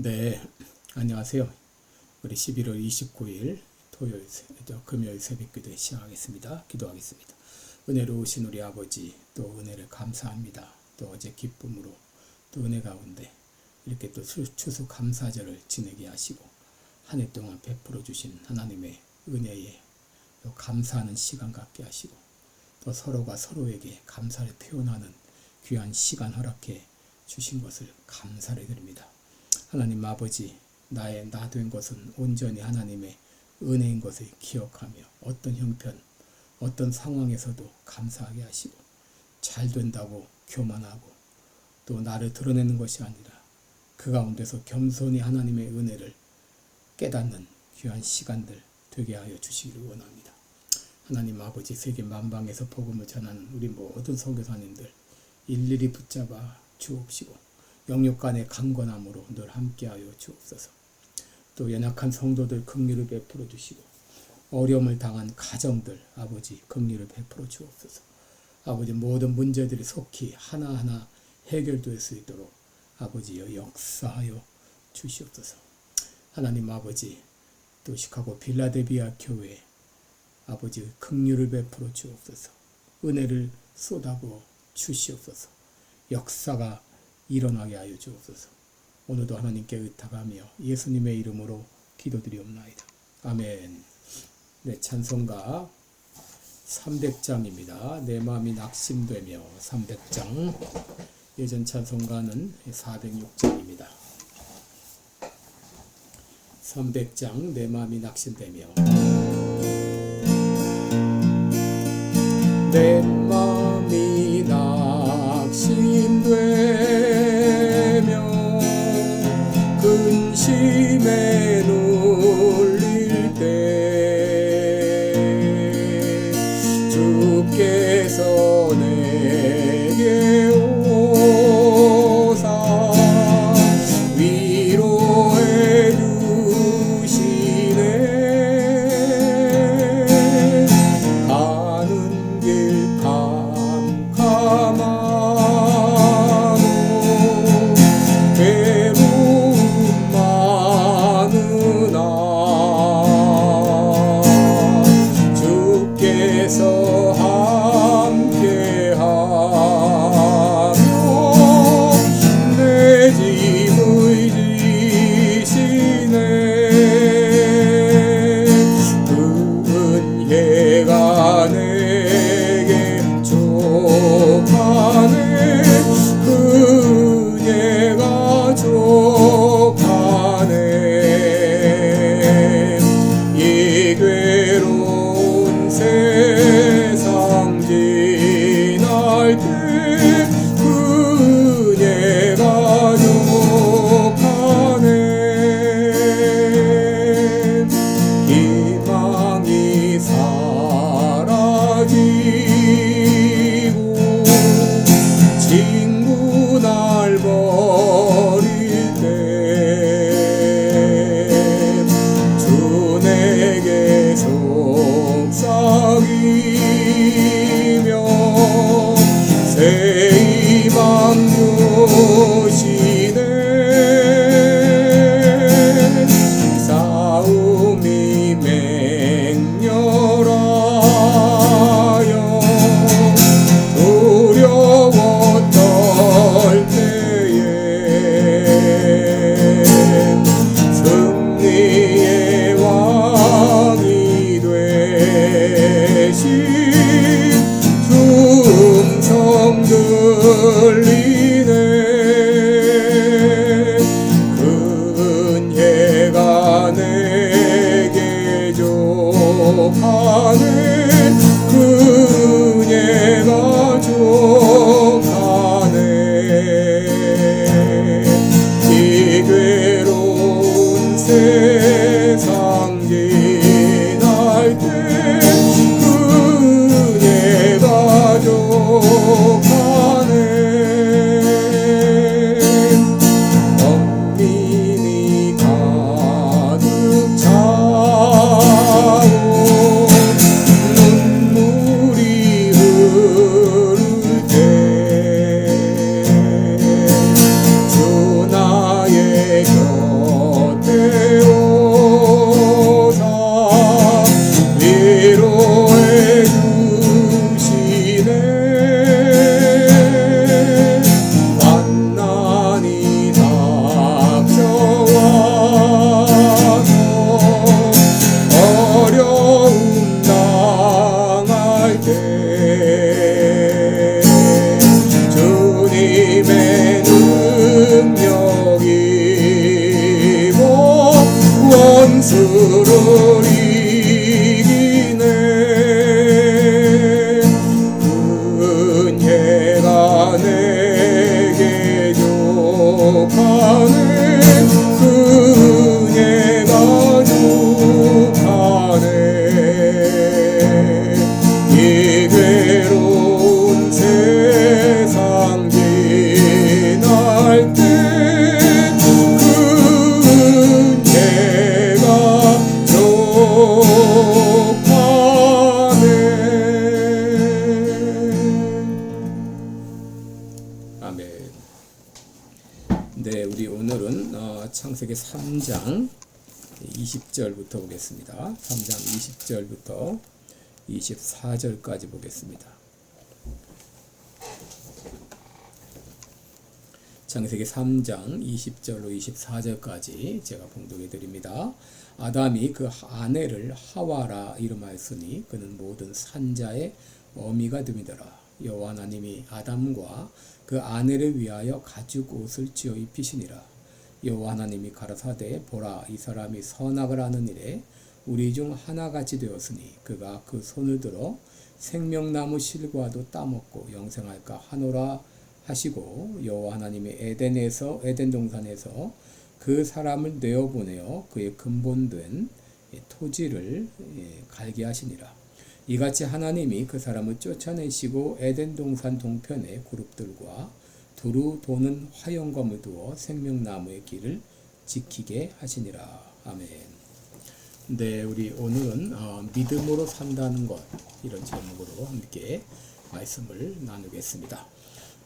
네, 안녕하세요. 우리 11월 29일 금요일 새벽기도에 시작하겠습니다. 기도하겠습니다. 은혜로우신 우리 아버지, 또 은혜를 감사합니다. 또 어제 기쁨으로 또 은혜 가운데 이렇게 또 추수 감사절을 지내게 하시고 한 해 동안 베풀어 주신 하나님의 은혜에 또 감사하는 시간 갖게 하시고 또 서로가 서로에게 감사를 표현하는 귀한 시간 허락해 주신 것을 감사를 드립니다. 하나님 아버지, 나의 나 된 것은 온전히 하나님의 은혜인 것을 기억하며 어떤 형편, 어떤 상황에서도 감사하게 하시고 잘 된다고 교만하고 또 나를 드러내는 것이 아니라 그 가운데서 겸손히 하나님의 은혜를 깨닫는 귀한 시간들 되게 하여 주시기를 원합니다. 하나님 아버지, 세계 만방에서 복음을 전하는 우리 모든 선교사님들 일일이 붙잡아 주옵시고 영육 간의 강건함으로 늘 함께하여 주옵소서. 또 연약한 성도들 긍휼을 베풀어 주시고 어려움을 당한 가정들 아버지 긍휼을 베풀어 주옵소서. 아버지, 모든 문제들이 속히 하나하나 해결될 수 있도록 아버지여 역사하여 주시옵소서. 하나님 아버지, 또 시카고 빌라델비아 교회 아버지 긍휼을 베풀어 주옵소서. 은혜를 쏟아부어 주시옵소서. 역사가 일어나게 하여 주옵소서. 오늘도 하나님께 의탁하며 예수님의 이름으로 기도드리옵나이다. 아멘. 네, 찬송가 300장입니다. 내 마음이 낙심되며 300장. 예전 찬송가는 406장입니다. 300장 내 마음이 낙심되며 내 마음이 낙심되며 근심에 눌릴 때 주께서 내게 오사 위로해 주시네. 가는 길 캄캄하고 괴로움 많으나 주께서 함께하며 내 짐을 지시네. 그 은혜가 내게 족하네. 그 은혜가 족하네. 이 괴로운 세상 지날 때 그 은혜가 족하네. 희망이 사라지고 친구 날 버릴 때 주 내게 속삭이며 새 희망 주시네. 싸움이 맹렬하여 두려웠던 때에 승리의 왕이 되신 음성 들리네. 그 은혜가 내게 족하네. 그 은혜가 족하네. 이 괴로운 세상 지날 때 그 은혜가 족하네. 아멘. 네, 우리 오늘은 창세기 3장 20절부터 보겠습니다. 3장 20절부터 24절까지 보겠습니다. 창세기 3장 20절로 24절까지 제가 봉독해 드립니다. 아담이 그 아내를 하와라 이름하였으니 그는 모든 산자의 어미가 됨이더라. 여호와 하나님이 아담과 그 아내를 위하여 가죽 옷을 지어 입히시니라. 여호와 하나님이 가라사대 보라 이 사람이 선악을 하는 일에 우리 중 하나같이 되었으니 그가 그 손을 들어 생명나무 실과도 따먹고 영생할까 하노라 하시고 여호와 하나님이 에덴 동산에서 그 사람을 내어보내어 그의 근본된 토지를 갈게 하시니라. 이같이 하나님이 그 사람을 쫓아내시고 에덴 동산 동편의 그룹들과 두루 도는 화영검을 두어 생명나무의 길을 지키게 하시니라. 아멘. 네, 우리 오늘은 믿음으로 산다는 것 이런 제목으로 함께 말씀을 나누겠습니다.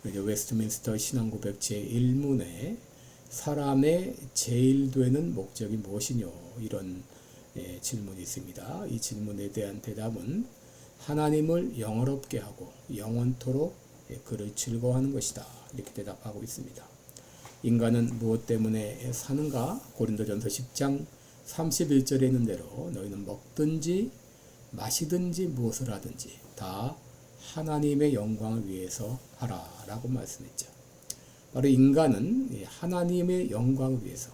웨스트민스터 신앙고백 제1문에 사람의 제일 되는 목적이 무엇이뇨? 이런 질문이 있습니다. 이 질문에 대한 대답은 하나님을 영화롭게 하고 영원토록 그를 즐거워하는 것이다. 이렇게 대답하고 있습니다. 인간은 무엇 때문에 사는가? 고린도전서 10장 31절에 있는 대로 너희는 먹든지 마시든지 무엇을 하든지 다 하나님의 영광을 위해서 하라 라고 말씀했죠. 바로 인간은 하나님의 영광을 위해서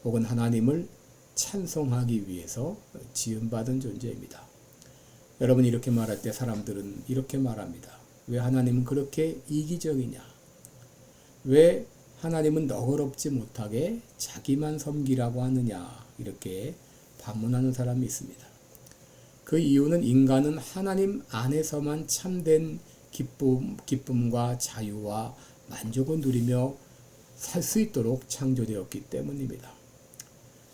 혹은 하나님을 찬송하기 위해서 지음받은 존재입니다. 여러분 이렇게 말할 때 사람들은 이렇게 말합니다. 왜 하나님은 그렇게 이기적이냐? 왜 하나님은 너그럽지 못하게 자기만 섬기라고 하느냐? 이렇게 반문하는 사람이 있습니다. 그 이유는 인간은 하나님 안에서만 참된 기쁨과 자유와 만족을 누리며 살 수 있도록 창조되었기 때문입니다.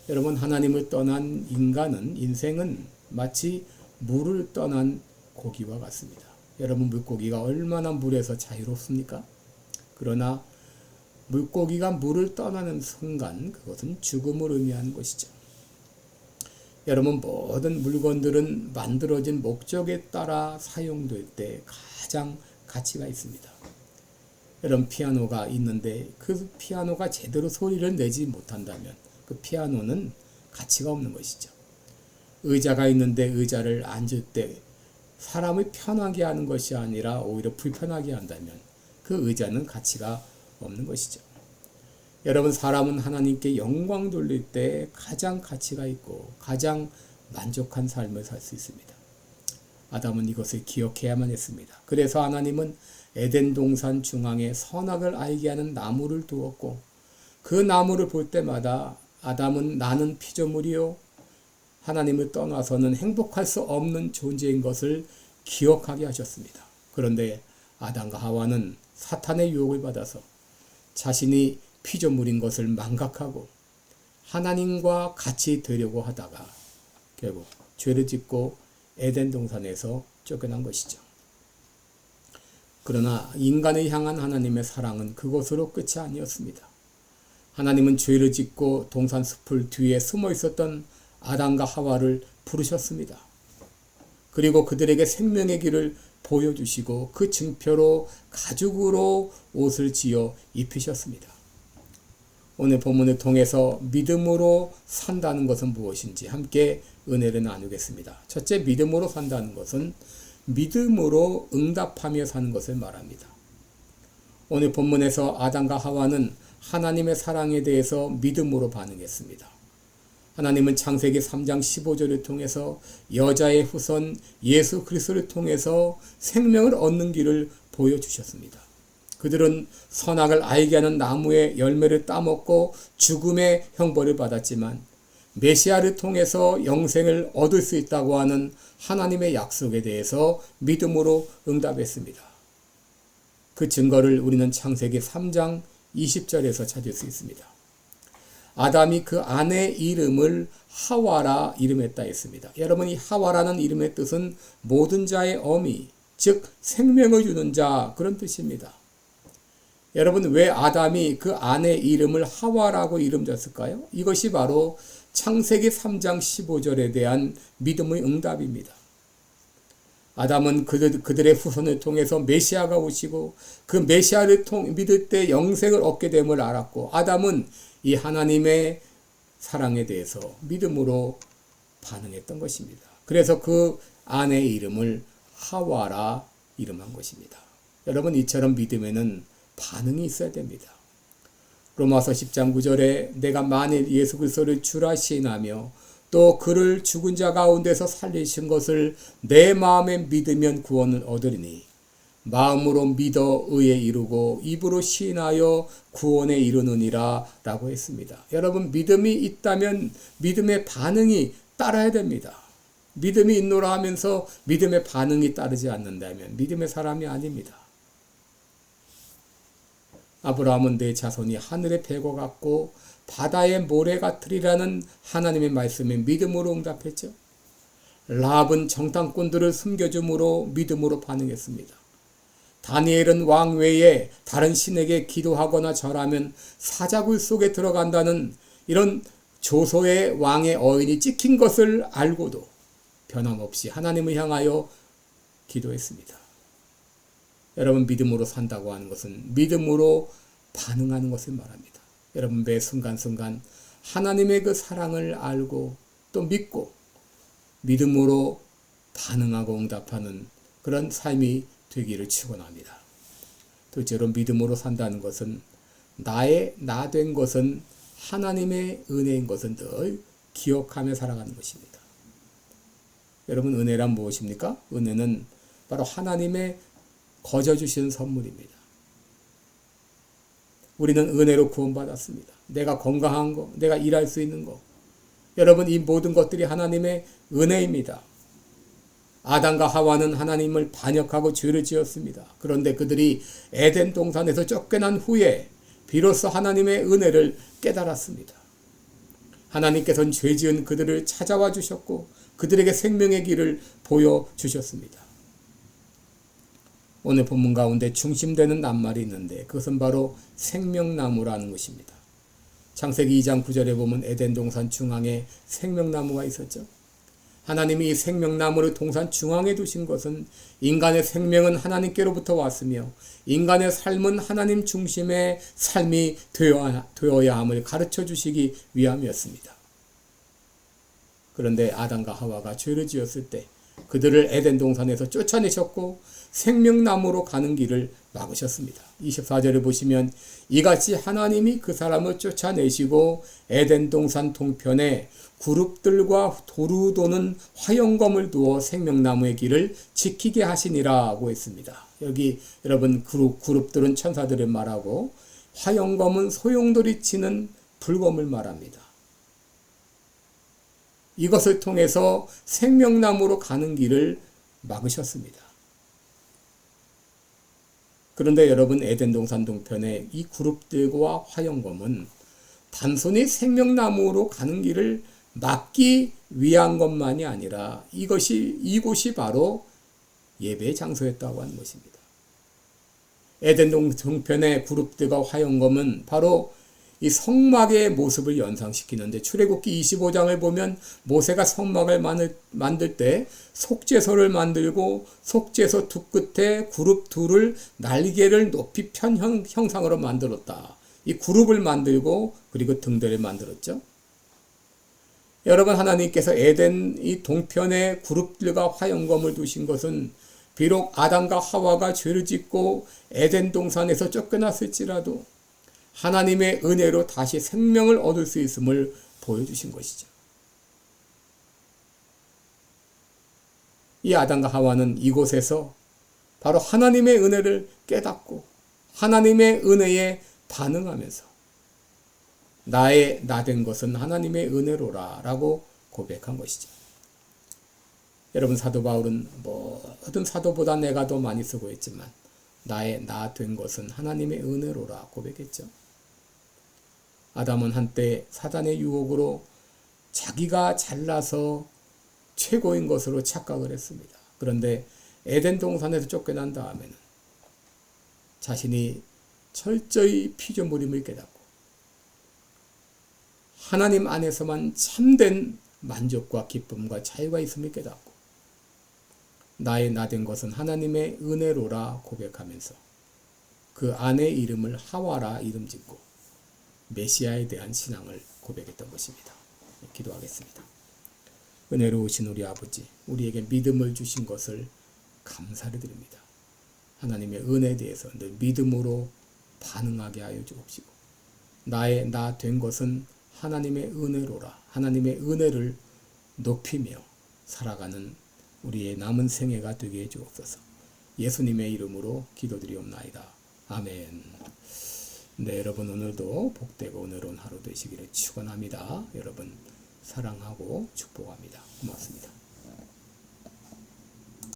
여러분 하나님을 떠난 인생은 마치 물을 떠난 고기와 같습니다. 여러분 물고기가 얼마나 물에서 자유롭습니까? 그러나 물고기가 물을 떠나는 순간 그것은 죽음을 의미하는 것이죠. 여러분 모든 물건들은 만들어진 목적에 따라 사용될 때 가장 가치가 있습니다. 여러분 피아노가 있는데 그 피아노가 제대로 소리를 내지 못한다면 그 피아노는 가치가 없는 것이죠. 의자가 있는데 의자를 앉을 때 사람을 편하게 하는 것이 아니라 오히려 불편하게 한다면 그 의자는 가치가 없는 것이죠. 여러분 사람은 하나님께 영광 돌릴 때 가장 가치가 있고 가장 만족한 삶을 살 수 있습니다. 아담은 이것을 기억해야만 했습니다. 그래서 하나님은 에덴 동산 중앙에 선악을 알게 하는 나무를 두었고 그 나무를 볼 때마다 아담은 나는 피조물이요 하나님을 떠나서는 행복할 수 없는 존재인 것을 기억하게 하셨습니다. 그런데 아담과 하와는 사탄의 유혹을 받아서 자신이 피조물인 것을 망각하고 하나님과 같이 되려고 하다가 결국 죄를 짓고 에덴 동산에서 쫓겨난 것이죠. 그러나 인간을 향한 하나님의 사랑은 그것으로 끝이 아니었습니다. 하나님은 죄를 짓고 동산 숲을 뒤에 숨어 있었던 아담과 하와를 부르셨습니다. 그리고 그들에게 생명의 길을 보여주시고 그 증표로 가죽으로 옷을 지어 입히셨습니다. 오늘 본문을 통해서 믿음으로 산다는 것은 무엇인지 함께 은혜를 나누겠습니다. 첫째, 믿음으로 산다는 것은 믿음으로 응답하며 사는 것을 말합니다. 오늘 본문에서 아담과 하와는 하나님의 사랑에 대해서 믿음으로 반응했습니다. 하나님은 창세기 3장 15절을 통해서 여자의 후손 예수 그리스도를 통해서 생명을 얻는 길을 보여주셨습니다. 그들은 선악을 알게 하는 나무의 열매를 따먹고 죽음의 형벌을 받았지만 메시아를 통해서 영생을 얻을 수 있다고 하는 하나님의 약속에 대해서 믿음으로 응답했습니다. 그 증거를 우리는 창세기 3장 20절에서 찾을 수 있습니다. 아담이 그 아내 이름을 하와라 이름했다 했습니다. 여러분, 이 하와라는 이름의 뜻은 모든 자의 어미, 즉 생명을 주는 자, 그런 뜻입니다. 여러분, 왜 아담이 그 아내 이름을 하와라고 이름 졌을까요? 이것이 바로 창세기 3장 15절에 대한 믿음의 응답입니다. 아담은 그들의 후손을 통해서 메시아가 오시고 그 메시아를 믿을 때 영생을 얻게 됨을 알았고, 아담은 이 하나님의 사랑에 대해서 믿음으로 반응했던 것입니다. 그래서 그 아내의 이름을 하와라 이름한 것입니다. 여러분, 이처럼 믿음에는 반응이 있어야 됩니다. 로마서 10장 9절에 내가 만일 예수 그리스도를 주라 시인하며 또 그를 죽은 자 가운데서 살리신 것을 내 마음에 믿으면 구원을 얻으리니 마음으로 믿어 의에 이르고 입으로 시인하여 구원에 이르느니라 라고 했습니다. 여러분, 믿음이 있다면 믿음의 반응이 따라야 됩니다. 믿음이 있노라 하면서 믿음의 반응이 따르지 않는다면 믿음의 사람이 아닙니다. 아브라함은 내 자손이 하늘의 뱀과 같고 바다의 모래 같으리라는 하나님의 말씀에 믿음으로 응답했죠. 라합은 정탐꾼들을 숨겨줌으로 믿음으로 반응했습니다. 다니엘은 왕 외에 다른 신에게 기도하거나 절하면 사자굴 속에 들어간다는 이런 조소의 왕의 어인이 찍힌 것을 알고도 변함없이 하나님을 향하여 기도했습니다. 여러분, 믿음으로 산다고 하는 것은 믿음으로 반응하는 것을 말합니다. 여러분, 매 순간순간 하나님의 그 사랑을 알고 또 믿고 믿음으로 반응하고 응답하는 그런 삶이 되기를 축원합니다. 둘째로, 믿음으로 산다는 것은 나 된 것은 하나님의 은혜인 것은 늘 기억하며 살아가는 것입니다. 여러분, 은혜란 무엇입니까? 은혜는 바로 하나님의 거저 주시는 선물입니다. 우리는 은혜로 구원받았습니다. 내가 건강한 거, 내가 일할 수 있는 거. 여러분, 이 모든 것들이 하나님의 은혜입니다. 아담과 하와는 하나님을 반역하고 죄를 지었습니다. 그런데 그들이 에덴 동산에서 쫓겨난 후에 비로소 하나님의 은혜를 깨달았습니다. 하나님께서는 죄 지은 그들을 찾아와 주셨고 그들에게 생명의 길을 보여주셨습니다. 오늘 본문 가운데 중심되는 낱말이 있는데 그것은 바로 생명나무라는 것입니다. 창세기 2장 9절에 보면 에덴 동산 중앙에 생명나무가 있었죠. 하나님이 이 생명나무를 동산 중앙에 두신 것은 인간의 생명은 하나님께로부터 왔으며 인간의 삶은 하나님 중심의 삶이 되어야 함을 가르쳐 주시기 위함이었습니다. 그런데 아담과 하와가 죄를 지었을 때 그들을 에덴 동산에서 쫓아내셨고 생명나무로 가는 길을 막으셨습니다. 24절을 보시면 이같이 하나님이 그 사람을 쫓아내시고 에덴 동산 동편에 그룹들과 도루 도는 화영검을 두어 생명나무의 길을 지키게 하시니라고 했습니다. 여기 여러분 그룹들은 천사들을 말하고 화영검은 소용돌이 치는 불검을 말합니다. 이것을 통해서 생명나무로 가는 길을 막으셨습니다. 그런데 여러분, 에덴 동산 동편의 이 그룹들과 화영검은 단순히 생명나무로 가는 길을 막기 위한 것만이 아니라 이곳이 바로 예배의 장소였다고 하는 것입니다. 에덴 동편의 그룹들과 화영검은 바로 이 성막의 모습을 연상시키는데 출애굽기 25장을 보면 모세가 성막을 만들 때 속죄소를 만들고 속죄소 두 끝에 그룹 둘을 날개를 높이 편 형상으로 만들었다. 이 그룹을 만들고 그리고 등대를 만들었죠. 여러분, 하나님께서 에덴 이 동편의 그룹들과 화영검을 두신 것은 비록 아담과 하와가 죄를 짓고 에덴 동산에서 쫓겨났을지라도 하나님의 은혜로 다시 생명을 얻을 수 있음을 보여주신 것이죠. 이 아담과 하와는 이곳에서 바로 하나님의 은혜를 깨닫고 하나님의 은혜에 반응하면서 나 된 것은 하나님의 은혜로라 라고 고백한 것이죠. 여러분, 사도 바울은 모든 사도보다 내가 더 많이 쓰고 있지만 나 된 것은 하나님의 은혜로라 고백했죠. 아담은 한때 사단의 유혹으로 자기가 잘나서 최고인 것으로 착각을 했습니다. 그런데 에덴 동산에서 쫓겨난 다음에는 자신이 철저히 피조물임을 깨닫고 하나님 안에서만 참된 만족과 기쁨과 자유가 있음을 깨닫고 나의 나된 것은 하나님의 은혜로라 고백하면서 그 아내의 이름을 하와라 이름 짓고 메시아에 대한 신앙을 고백했던 것입니다. 기도하겠습니다. 은혜로우신 우리 아버지, 우리에게 믿음을 주신 것을 감사를 드립니다. 하나님의 은혜에 대해서 늘 믿음으로 반응하게 하여 주옵시고 나의 나 된 것은 하나님의 은혜로라 하나님의 은혜를 높이며 살아가는 우리의 남은 생애가 되게 해 주옵소서. 예수님의 이름으로 기도드리옵나이다. 아멘. 네, 여러분 오늘도 복되고 은혜로운 하루 되시기를 축원합니다. 여러분 사랑하고 축복합니다. 고맙습니다.